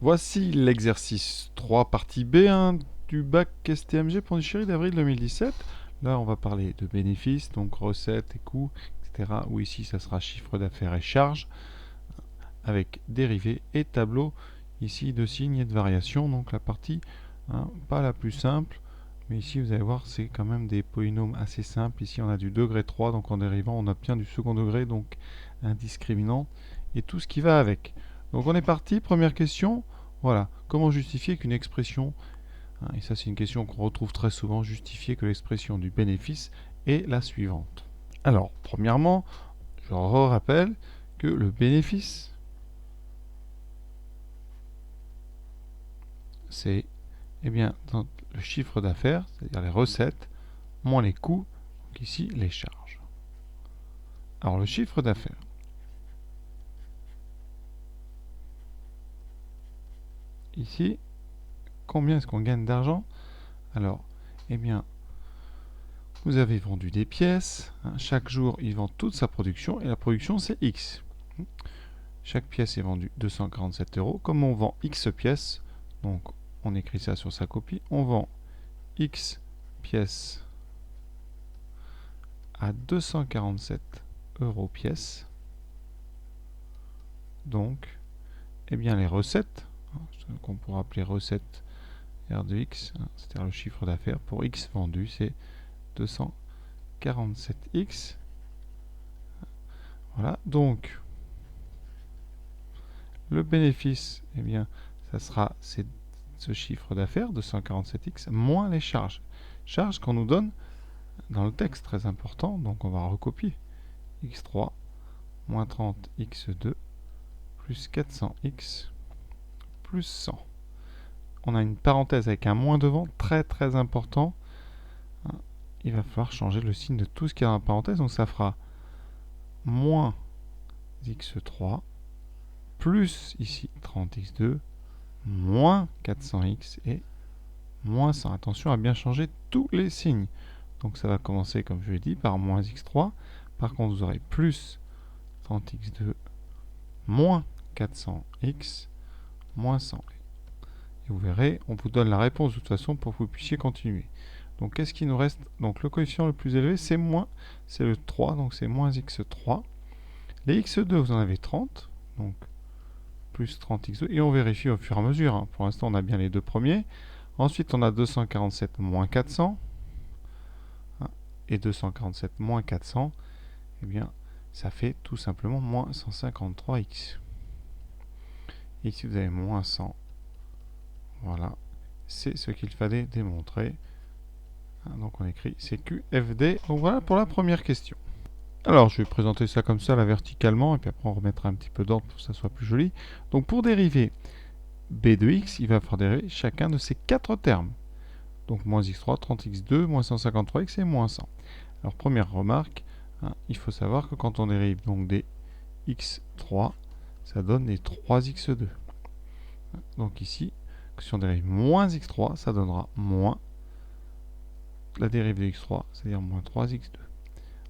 Voici l'exercice 3, partie B1 du bac STMG Pondichéry d'avril 2017. Là, on va parler de bénéfices, donc recettes et coûts, etc. Ou ici, ça sera chiffre d'affaires et charges, avec dérivés et tableau, ici, de signes et de variations. Donc la partie, pas la plus simple, mais ici, vous allez voir, c'est quand même des polynômes assez simples. Ici, on a du degré 3, donc en dérivant, on obtient du second degré, donc un discriminant, et tout ce qui va avec. Donc on est parti, première question. Voilà, comment justifier qu'une expression, et ça c'est une question qu'on retrouve très souvent, justifier que l'expression du bénéfice est la suivante. Alors, premièrement, je rappelle que le bénéfice, c'est bien, dans le chiffre d'affaires, c'est-à-dire les recettes, moins les coûts, donc ici les charges. Alors le chiffre d'affaires, ici, combien est-ce qu'on gagne d'argent? Alors, eh bien, vous avez vendu des pièces, chaque jour il vend toute sa production, et la production c'est X. Chaque pièce est vendue 247 euros. Comme on vend X pièces, donc on écrit ça sur sa copie, on vend X pièces à 247 euros pièce. Donc, eh bien les recettes, qu'on pourra appeler recettes R de X, c'est-à-dire le chiffre d'affaires pour X vendu, c'est 247X. Voilà, donc le bénéfice, eh bien, ça sera ce chiffre d'affaires, 247X, moins les charges. Charges qu'on nous donne dans le texte, très important, donc on va recopier. X3 moins 30X2 plus 400X plus 100. On a une parenthèse avec un moins devant, très très important. Il va falloir changer le signe de tout ce qui est dans la parenthèse, donc ça fera moins X3 plus ici 30X2 moins 400X et moins 100. Attention à bien changer tous les signes. Donc ça va commencer, comme je l'ai dit, par moins x3. Par contre, vous aurez plus 30x2 moins 400x moins 100. Et vous verrez, on vous donne la réponse de toute façon pour que vous puissiez continuer. Donc qu'est-ce qui nous reste? Donc le coefficient le plus élevé, c'est le 3, donc c'est moins x3. Les x2, vous en avez 30, donc plus 30x2, et on vérifie au fur et à mesure. Pour l'instant, on a bien les deux premiers. Ensuite, on a 247 moins 400, et 247 moins 400, eh bien, ça fait tout simplement moins 153x. Ici, vous avez moins 100. Voilà, c'est ce qu'il fallait démontrer. Donc on écrit CQFD. Donc voilà pour la première question. Alors je vais présenter ça comme ça, là, verticalement, et puis après on remettra un petit peu d'ordre pour que ça soit plus joli. Donc pour dériver b de x, il va falloir dériver chacun de ces quatre termes. Donc moins x3, 30x2, moins 153x et moins 100. Alors première remarque, il faut savoir que quand on dérive donc des x3, ça donne les 3x2. Donc ici, si on dérive moins x3, ça donnera moins la dérivée de x3, c'est-à-dire moins 3x2.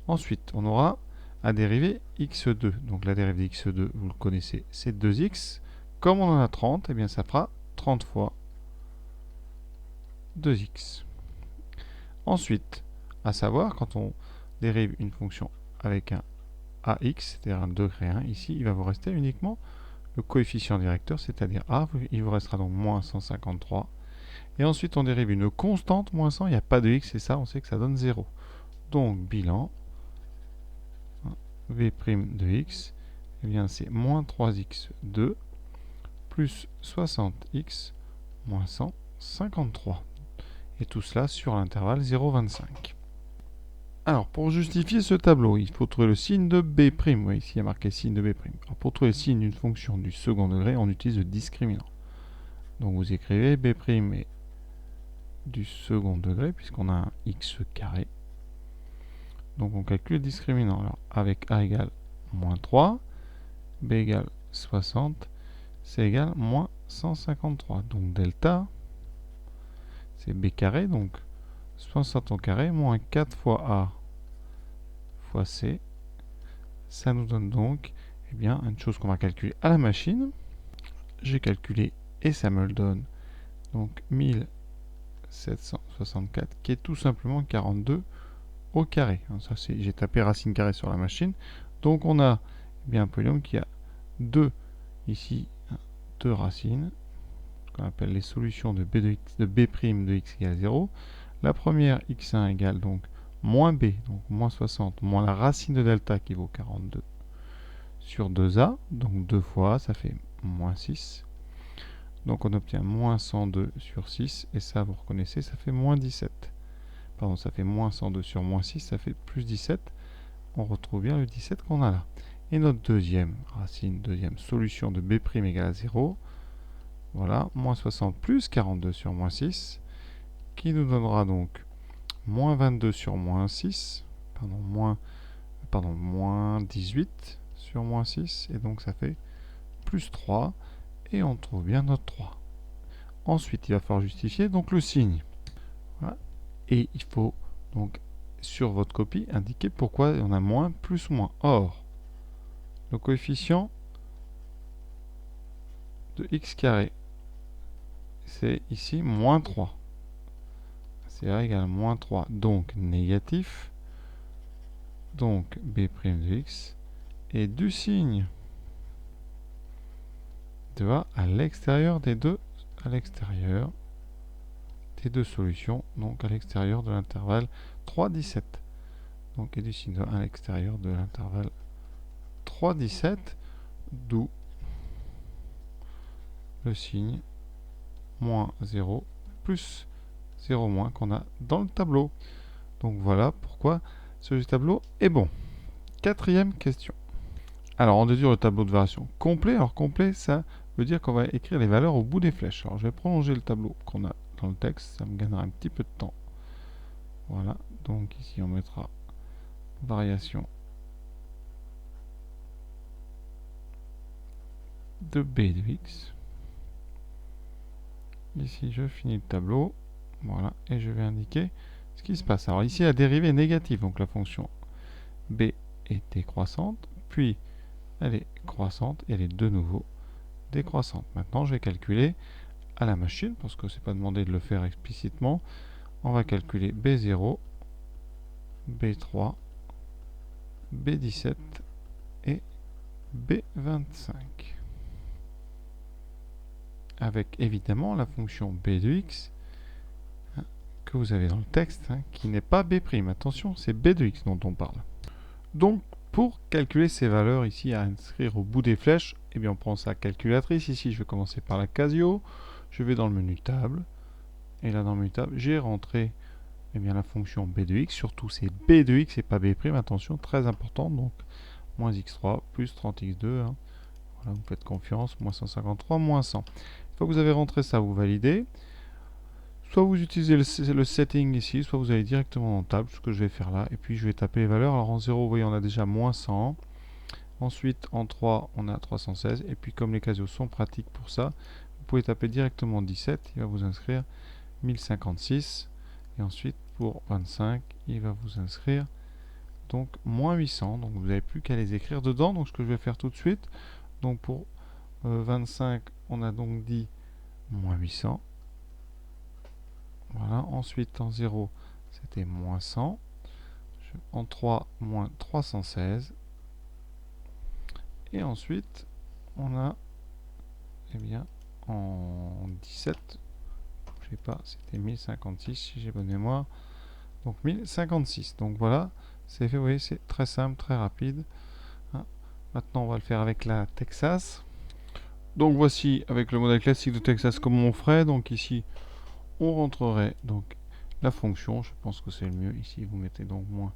Ensuite, on aura à dériver x2. Donc la dérivée de x2, vous le connaissez, c'est 2x. Comme on en a 30, eh bien ça fera 30 fois 2x. Ensuite, à savoir, quand on dérive une fonction avec un ax, c'est-à-dire un degré 1, ici, il va vous rester uniquement le coefficient directeur, c'est-à-dire a, il vous restera donc moins 153. Et ensuite, on dérive une constante, moins 100, il n'y a pas de x, et ça, on sait que ça donne 0. Donc, bilan, v' de x, eh bien, c'est moins 3x2 plus 60x moins 153. Et tout cela sur l'intervalle 0,25. Alors, pour justifier ce tableau, il faut trouver le signe de b'. Vous voyez ici, il y a marqué signe de b'. Alors, pour trouver le signe d'une fonction du second degré, on utilise le discriminant. Donc, vous écrivez b' est du second degré, puisqu'on a un x carré. Donc, on calcule le discriminant. Alors, avec a égale moins 3, b égale 60, c égale moins 153. Donc, delta, c'est b carré, donc 60 au carré, moins 4 fois a fois c. Ça nous donne donc, eh bien, une chose qu'on va calculer à la machine. J'ai calculé et ça me le donne. Donc 1764 qui est tout simplement 42 au carré. Ça, j'ai tapé racine carrée sur la machine. Donc on a bien un polynôme qui a deux ici, deux racines, ce qu'on appelle les solutions de b de b' de x égale 0. La première x1 égale donc moins b, donc moins 60, moins la racine de delta qui vaut 42 sur 2a, donc 2 fois, ça fait moins 6. Donc on obtient moins 102 sur 6, et ça, vous reconnaissez, ça fait moins 17. Pardon, ça fait moins 102 sur moins 6, ça fait plus 17. On retrouve bien le 17 qu'on a là. Et notre deuxième racine, deuxième solution de b' égale à 0, voilà, moins 60 plus 42 sur moins 6, qui nous donnera donc moins 22 sur moins 6, moins 18 sur moins 6, et donc ça fait plus 3, et on trouve bien notre 3. Ensuite, il va falloir justifier donc le signe. Voilà. Et il faut donc, sur votre copie, indiquer pourquoi on a moins, plus ou moins. Or, le coefficient de x carré, c'est ici moins 3. C'est égale à moins 3. Donc, négatif. Donc, b' de x est du signe de a à l'extérieur des deux, solutions, donc à l'extérieur de l'intervalle 3, 17. Donc, et du signe de a à l'extérieur de l'intervalle 3, 17, d'où le signe moins 0 plus 0 moins qu'on a dans le tableau. Donc voilà pourquoi ce tableau est bon. Quatrième question. Alors on déduit le tableau de variation complet. Alors complet, ça veut dire qu'on va écrire les valeurs au bout des flèches. Alors je vais prolonger le tableau qu'on a dans le texte, ça me gagnera un petit peu de temps. Voilà, donc ici on mettra variation de b de x. Ici je finis le tableau, voilà, et je vais indiquer ce qui se passe. Alors ici la dérivée est négative, donc la fonction b est décroissante, puis elle est croissante, et elle est de nouveau décroissante. Maintenant je vais calculer à la machine, parce que c'est pas demandé de le faire explicitement. On va calculer B0, B3, B17 et B25. Avec évidemment la fonction b de x que vous avez dans le texte, qui n'est pas b'. Attention, c'est b de x dont on parle. Donc, pour calculer ces valeurs ici à inscrire au bout des flèches, eh bien on prend sa calculatrice. Ici, je vais commencer par la Casio. Je vais dans le menu table. Et là, dans le menu table, j'ai rentré la fonction b de x. Surtout, c'est b de x et pas b'. Attention, très important. Donc, moins x3 plus 30x2. Voilà, vous faites confiance. Moins 153, moins 100. Une fois que vous avez rentré ça, vous validez. Soit vous utilisez le setting ici, soit vous allez directement dans table, ce que je vais faire là. Et puis, je vais taper les valeurs. Alors, en 0, vous voyez, on a déjà moins 100. Ensuite, en 3, on a 316. Et puis, comme les casios sont pratiques pour ça, vous pouvez taper directement 17. Il va vous inscrire 1056. Et ensuite, pour 25, il va vous inscrire donc moins 800. Donc, vous n'avez plus qu'à les écrire dedans. Donc, ce que je vais faire tout de suite. Donc, pour 25, on a donc dit moins 800. Voilà. Ensuite, en 0, c'était moins 100. En 3, moins 316. Et ensuite, on a, en 17, je sais pas, c'était 1056 si j'ai bonne mémoire. Donc 1056. Donc voilà, c'est fait, vous voyez, c'est très simple, très rapide. Maintenant, on va le faire avec la Texas. Donc voici, avec le modèle classique de Texas, comment on ferait. Donc ici, on rentrerait donc la fonction. Je pense que c'est le mieux. Ici, vous mettez donc moins.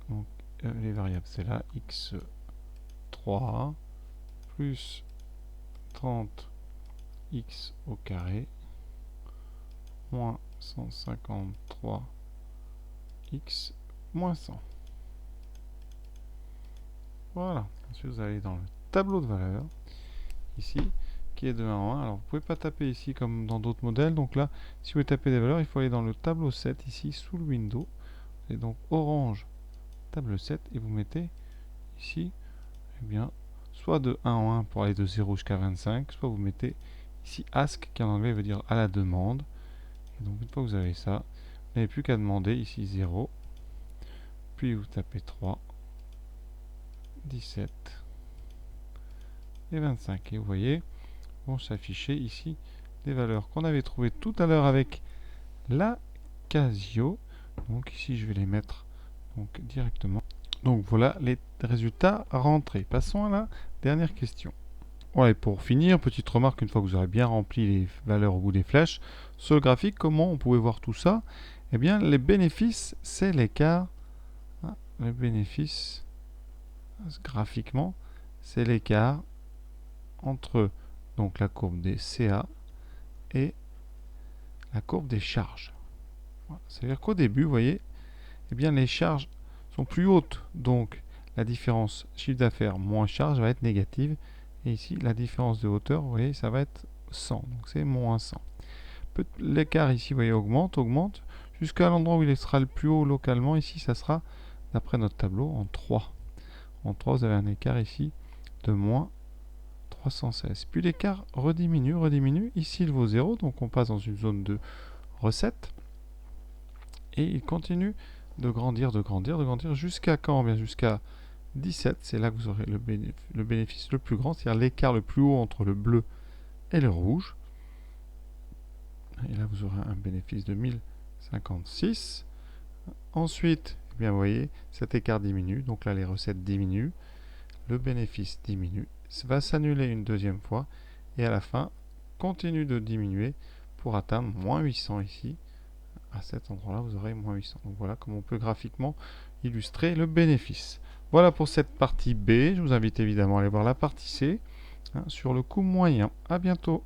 Donc les variables, c'est là, x3 plus 30x au carré moins 153x moins 100. Voilà. Ensuite, vous allez dans le tableau de valeurs, ici, qui est de 1 en 1. Alors, vous ne pouvez pas taper ici comme dans d'autres modèles. Donc là, si vous voulez taper des valeurs, il faut aller dans le tableau 7, ici, sous le window. Et donc, orange, table 7, et vous mettez ici, soit de 1 en 1 pour aller de 0 jusqu'à 25, soit vous mettez Ici, ask, qui en anglais veut dire à la demande. Et donc, une fois que vous avez ça, vous n'avez plus qu'à demander ici 0. Puis vous tapez 3, 17 et 25. Et vous voyez, vont s'afficher ici les valeurs qu'on avait trouvées tout à l'heure avec la Casio. Donc ici, je vais les mettre donc, directement. Donc voilà les résultats rentrés. Passons à la dernière question. Voilà, et pour finir, petite remarque, une fois que vous aurez bien rempli les valeurs au bout des flèches, sur le graphique, comment on pouvait voir tout ça? Eh bien, les bénéfices, c'est l'écart. Les bénéfices, graphiquement, c'est l'écart entre donc, la courbe des CA et la courbe des charges. Voilà. C'est-à-dire qu'au début, vous voyez, eh bien, les charges sont plus hautes. Donc, la différence chiffre d'affaires moins charge va être négative. Et ici, la différence de hauteur, vous voyez, ça va être 100. Donc, c'est moins 100. L'écart ici, vous voyez, augmente, augmente, jusqu'à l'endroit où il sera le plus haut localement. Ici, ça sera, d'après notre tableau, en 3. En 3, vous avez un écart ici de moins 316. Puis l'écart rediminue, rediminue. Ici, il vaut 0, donc on passe dans une zone de recette. Et il continue de grandir, de grandir, de grandir, jusqu'à quand? Bien jusqu'à 17. C'est là que vous aurez le bénéfice le plus grand, c'est-à-dire l'écart le plus haut entre le bleu et le rouge. Et là, vous aurez un bénéfice de 1056. Ensuite, eh bien, vous voyez, cet écart diminue. Donc là, les recettes diminuent. Le bénéfice diminue. Ça va s'annuler une deuxième fois. Et à la fin, continue de diminuer pour atteindre moins 800 ici. À cet endroit-là, vous aurez moins 800. Donc voilà comment on peut graphiquement illustrer le bénéfice. Voilà pour cette partie B. Je vous invite évidemment à aller voir la partie C, sur le coût moyen. À bientôt.